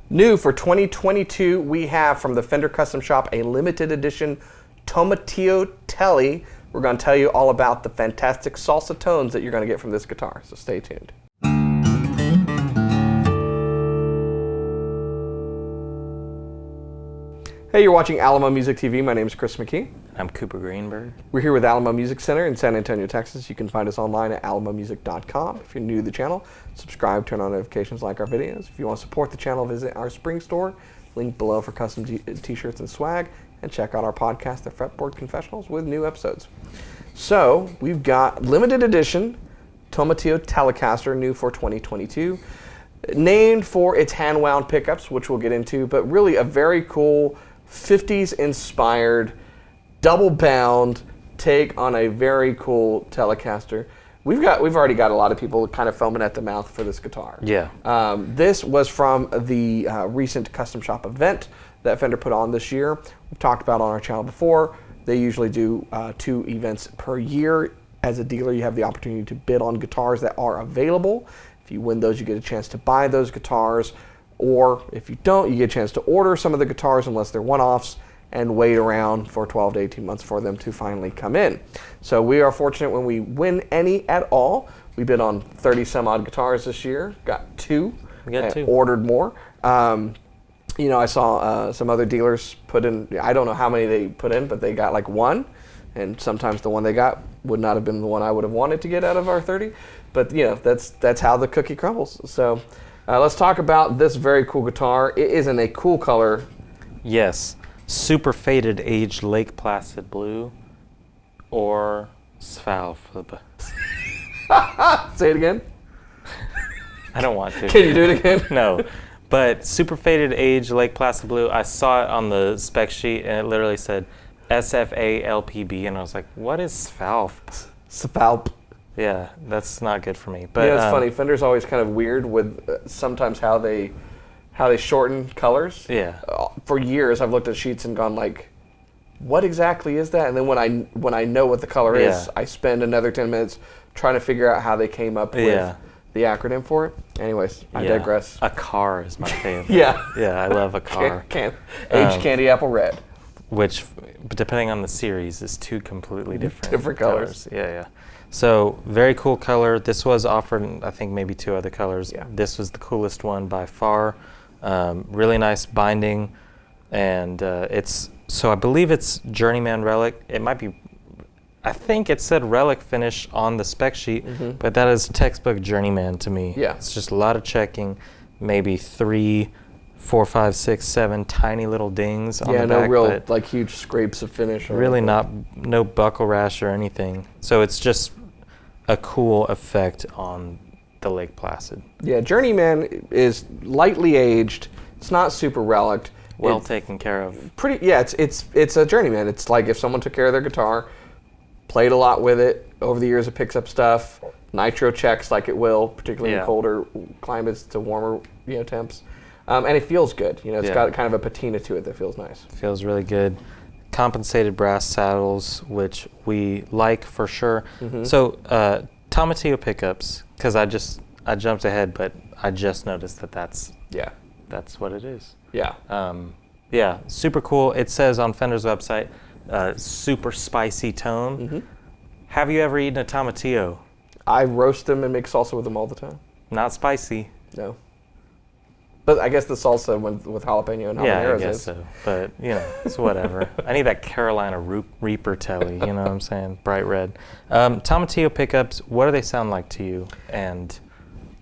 New for 2022, we have from the Fender Custom Shop a limited edition Tomatillo Tele. We're going to tell you all about the fantastic salsa tones that you're going to get from this guitar, so stay tuned. Hey, you're watching Alamo Music TV. My name is Chris McKee. I'm Cooper Greenberg. We're here with Alamo Music Center in San Antonio, Texas. You can find us online at alamomusic.com. If you're new to the channel, subscribe, turn on notifications, like our videos. If you want to support the channel, visit our spring store, link below for custom t-shirts and swag, and check out our podcast, the Fretboard Confessionals, with new episodes. So, we've got limited edition Tomatillo Telecaster, new for 2022, named for its hand-wound pickups, which we'll get into, but really a very cool 50s inspired double bound take on a very cool Telecaster. We've already got a lot of people kind of foaming at the mouth for this guitar. Yeah. This was from the recent custom shop event that Fender put on this year. We've talked about on our channel before. They usually do 2 events per year. As a dealer, you have the opportunity to bid on guitars that are available. If you win those, you get a chance to buy those guitars. Or if you don't, you get a chance to order some of the guitars unless they're one-offs and wait around for 12 to 18 months for them to finally come in. So we are fortunate when we win any at all. We bid on 30 some odd guitars this year, got 2, we got 2. Ordered more. You know, I saw some other dealers put in, I don't know how many they put in, but they got like 1. And sometimes the one they got would not have been the one I would have wanted to get out of our 30. But you know, that's how the cookie crumbles. So let's talk about this very cool guitar. It is in a cool color. Yes. Super faded aged Lake Placid blue or Svalflub. Say it again. I don't want to. Can you do it again? No. But super faded aged Lake Placid blue. I saw it on the spec sheet and it literally said SFALPB and I was like, what is Svalp? Svalp. Yeah, that's not good for me. But yeah, it's funny. Fender's always kind of weird with sometimes how they shorten colors. Yeah. For years, I've looked at sheets and gone like, what exactly is that? And then when I know what the color is, I spend another 10 minutes trying to figure out how they came up with the acronym for it. Anyways, I digress. A car is my favorite. Yeah. Yeah, I love a car. Aged Candy Apple Red. Which, depending on the series, is 2 completely different colors. Yeah. So, very cool color. This was offered in, I think, maybe 2 other colors. Yeah. This was the coolest one by far. Really nice binding. And so I believe it's Journeyman Relic. It might be, I think it said Relic finish on the spec sheet, but that is textbook Journeyman to me. Yeah. It's just a lot of checking, maybe 3, 4, 5, 6, 7 tiny little dings on the back. Yeah, no real like huge scrapes of finish. Really no buckle rash or anything. So it's just a cool effect on the Lake Placid. Yeah, Journeyman is lightly aged. It's not super relic. Well taken care of. It's a Journeyman. It's like if someone took care of their guitar, played a lot with it. Over the years, it picks up stuff. Nitro checks like it will, particularly in colder climates to warmer temps. And it feels good. You know, it's got kind of a patina to it that feels nice. Feels really good. Compensated brass saddles, which we like for sure. So Tomatillo pickups, because I jumped ahead, but I just noticed that's what it is. Yeah. Super cool. It says on Fender's website, super spicy tone. Have you ever eaten a Tomatillo? I roast them and make salsa with them all the time. Not spicy. No. But I guess the salsa with jalapeno and habaneros Yeah, I guess so. But, it's whatever. I need that Carolina Reaper Telly, you know what I'm saying? Bright red. Tomatillo pickups, what do they sound like to you? And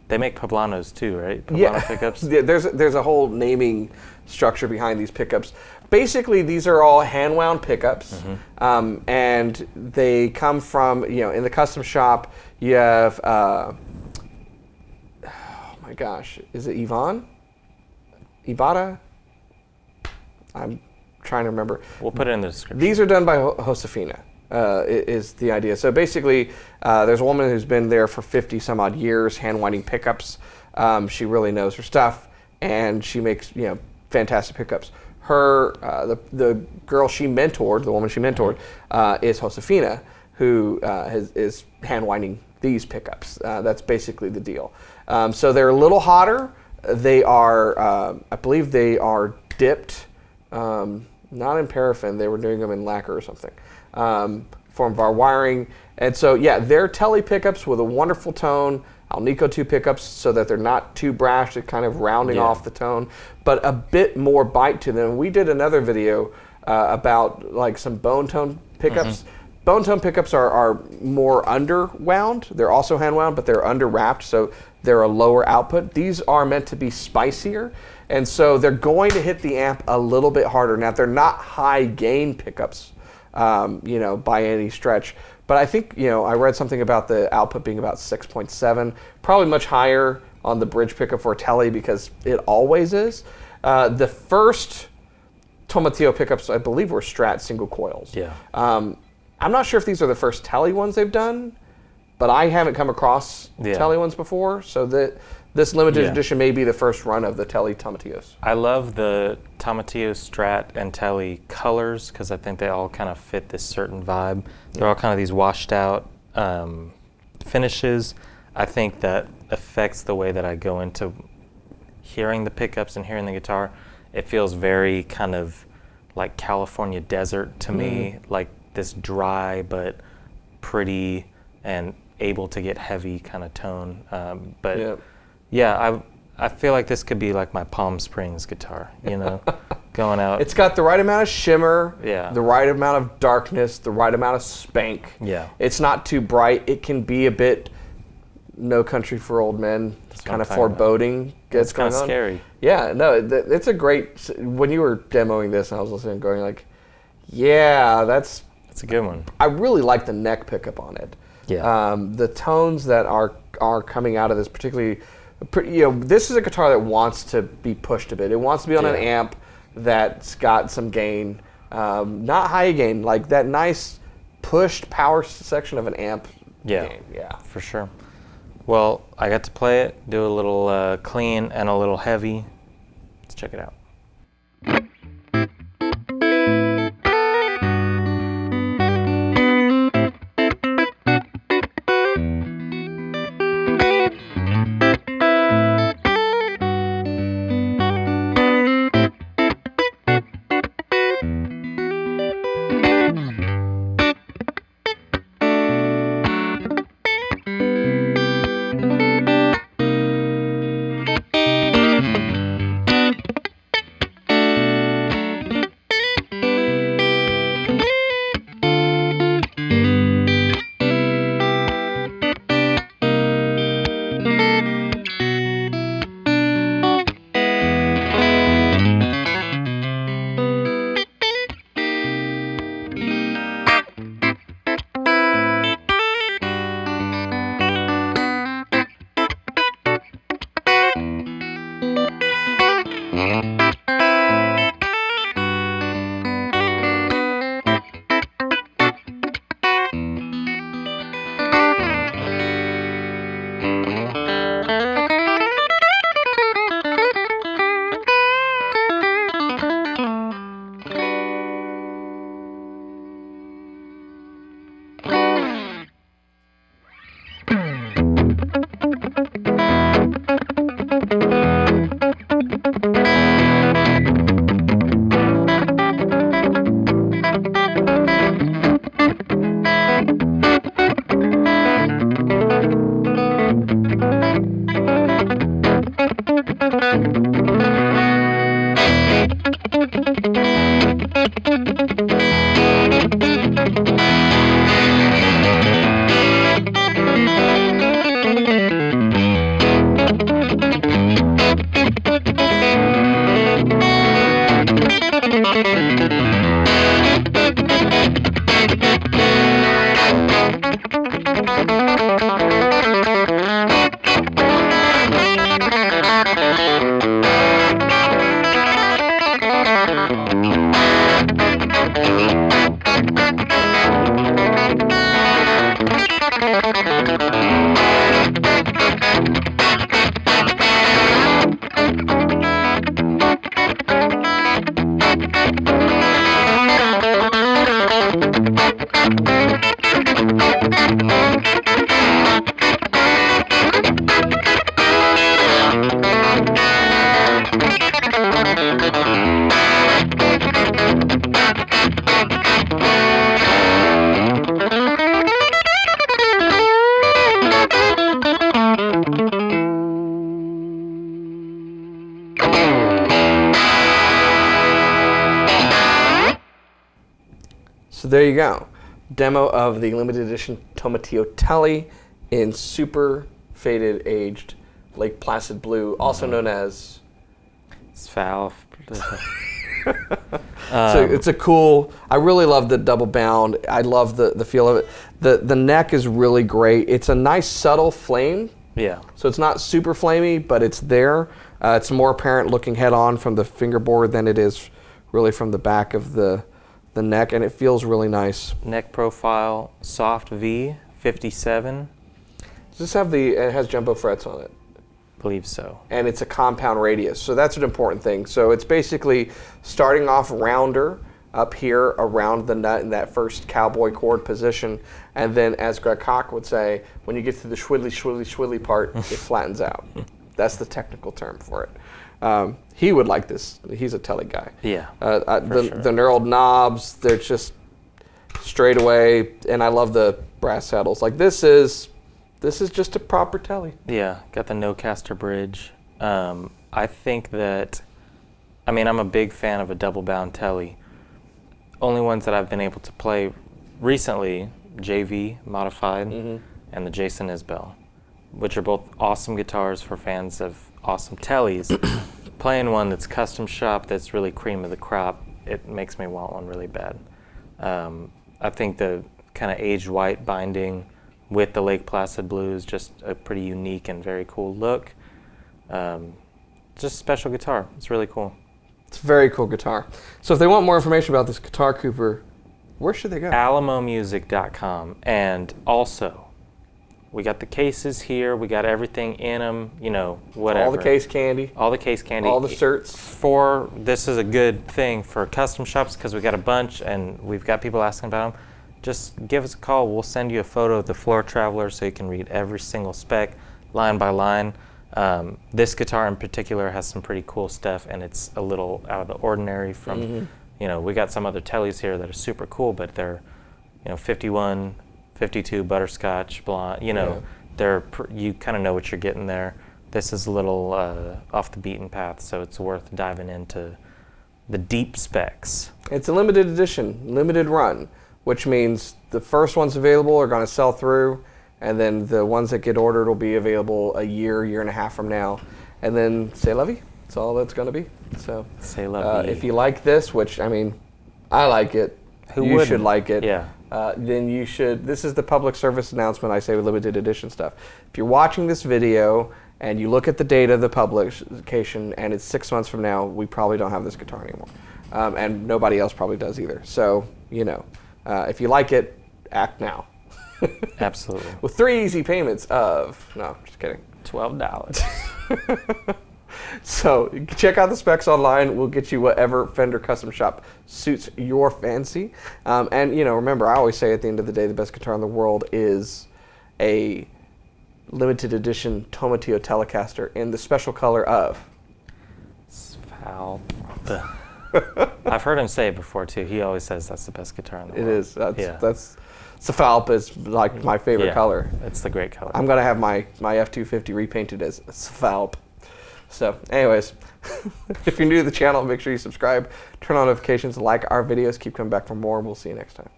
they make poblanos too, right? Poblano pickups? Yeah, there's a whole naming structure behind these pickups. Basically, these are all hand-wound pickups. And they come from, in the custom shop, you have, oh my gosh, is it Yvonne? Ibata? I'm trying to remember. We'll put it in the description. These are done by Josefina, is the idea. So basically, there's a woman who's been there for 50 some odd years, hand-winding pickups. She really knows her stuff, and she makes fantastic pickups. Her, the girl she mentored, the woman she mentored, is Josefina, who is hand-winding these pickups. That's basically the deal. So they're a little hotter. They are, I believe they are dipped, not in paraffin. They were doing them in lacquer or something. Form of our wiring. And so, yeah, they're Tele pickups with a wonderful tone. Alnico 2 pickups so that they're not too brash, they're kind of rounding off the tone, but a bit more bite to them. We did another video about like some bone tone pickups. Bone tone pickups are more underwound. They're also hand wound, but they're under wrapped, so they're a lower output. These are meant to be spicier, and so they're going to hit the amp a little bit harder. Now, they're not high gain pickups, you know, by any stretch. But I think, you know, I read something about the output being about 6.7, probably much higher on the bridge pickup for Tele because it always is. The first Tomatillo pickups, I believe, were Strat single coils. Yeah. I'm not sure if these are the first Tele ones they've done, but I haven't come across Tele ones before, so this limited edition may be the first run of the Tele Tomatillos. I love the Tomatillo Strat and Tele colors because I think they all kind of fit this certain vibe. They're all kind of these washed out finishes. I think that affects the way that I go into hearing the pickups and hearing the guitar. It feels very kind of like California desert to me, like this dry but pretty and able to get heavy kind of tone. I feel like this could be like my Palm Springs guitar, you know, going out. It's got the right amount of shimmer, Yeah. the right amount of darkness, the right amount of spank. Yeah. It's not too bright. It can be a bit No Country for Old Men, kind of foreboding. It's kind of scary. Yeah, no, it's a great, when you were demoing this and I was listening going like, yeah, that's a good one. I really like the neck pickup on it. Yeah. The tones that are coming out of this, particularly, you know, this is a guitar that wants to be pushed a bit. It wants to be on an amp that's got some gain, not high gain, like that nice pushed power section of an amp. Gain. Yeah, for sure. Well, I got to play it, do a little clean and a little heavy. Let's check it out. So there you go. Demo of the limited edition Tomatillo Tele in super faded aged Lake Placid blue, also known as Svalve. So it's a cool, I really love the double bound. I love the feel of it. The neck is really great. It's a nice subtle flame. Yeah. So it's not super flamey, but it's there. It's more apparent looking head on from the fingerboard than it is really from the back of the neck, and it feels really nice. Neck profile, soft V, 57. Does this have it has jumbo frets on it? Believe so. And it's a compound radius, so that's an important thing. So it's basically starting off rounder up here around the nut in that first cowboy chord position, and then, as Greg Koch would say, when you get to the schwiddly part, it flattens out. That's the technical term for it. He would like this. He's a Tele guy. Yeah, the sure. knurled knobs, they're just straight away, and I love the brass saddles. Like this is just a proper Tele. Yeah, got the no-caster bridge. I think that, I'm a big fan of a double-bound Tele. Only ones that I've been able to play recently, JV Modified and the Jason Isbell, which are both awesome guitars for fans of awesome Teles. Playing one that's custom shop, that's really cream of the crop, it makes me want one really bad. I think the kind of aged white binding with the Lake Placid blue is just a pretty unique and very cool look. Just a special guitar. It's really cool. It's a very cool guitar. So if they want more information about this Guitar Cooper, where should they go? alamomusic.com. And also, we got the cases here. We got everything in them, whatever. All the case candy. All the case candy. All the certs. This is a good thing for custom shops because we got a bunch and we've got people asking about them. Just give us a call. We'll send you a photo of the Floor Traveler so you can read every single spec line by line. This guitar in particular has some pretty cool stuff, and it's a little out of the ordinary from, we got some other Teles here that are super cool, but they're, 51, 52 butterscotch blonde, you kind of know what you're getting there. This is a little off the beaten path, so it's worth diving into the deep specs. It's a limited edition, limited run, which means the first ones available are going to sell through, and then the ones that get ordered will be available a year and a half from now. And then c'est la vie. That's all that's going to be. So C'est la vie. If you like this, which, I like it. You should like it. Yeah. Then you should. This is the public service announcement I say with limited edition stuff. If you're watching this video and you look at the date of the publication and it's 6 months from now, we probably don't have this guitar anymore. And nobody else probably does either. So, if you like it, act now. Absolutely. With 3 easy payments of, no, just kidding. $12. So check out the specs online. We'll get you whatever Fender custom shop suits your fancy. And remember, I always say at the end of the day, the best guitar in the world is a limited edition Tomatillo Telecaster in the special color of Svalve. I've heard him say it before too. He always says that's the best guitar in the world. It is. That's Svalve is like my favorite color. It's the great color. I'm gonna have my F250 repainted as Svalve. So, anyways, if you're new to the channel, make sure you subscribe, turn on notifications, like our videos, keep coming back for more, and we'll see you next time.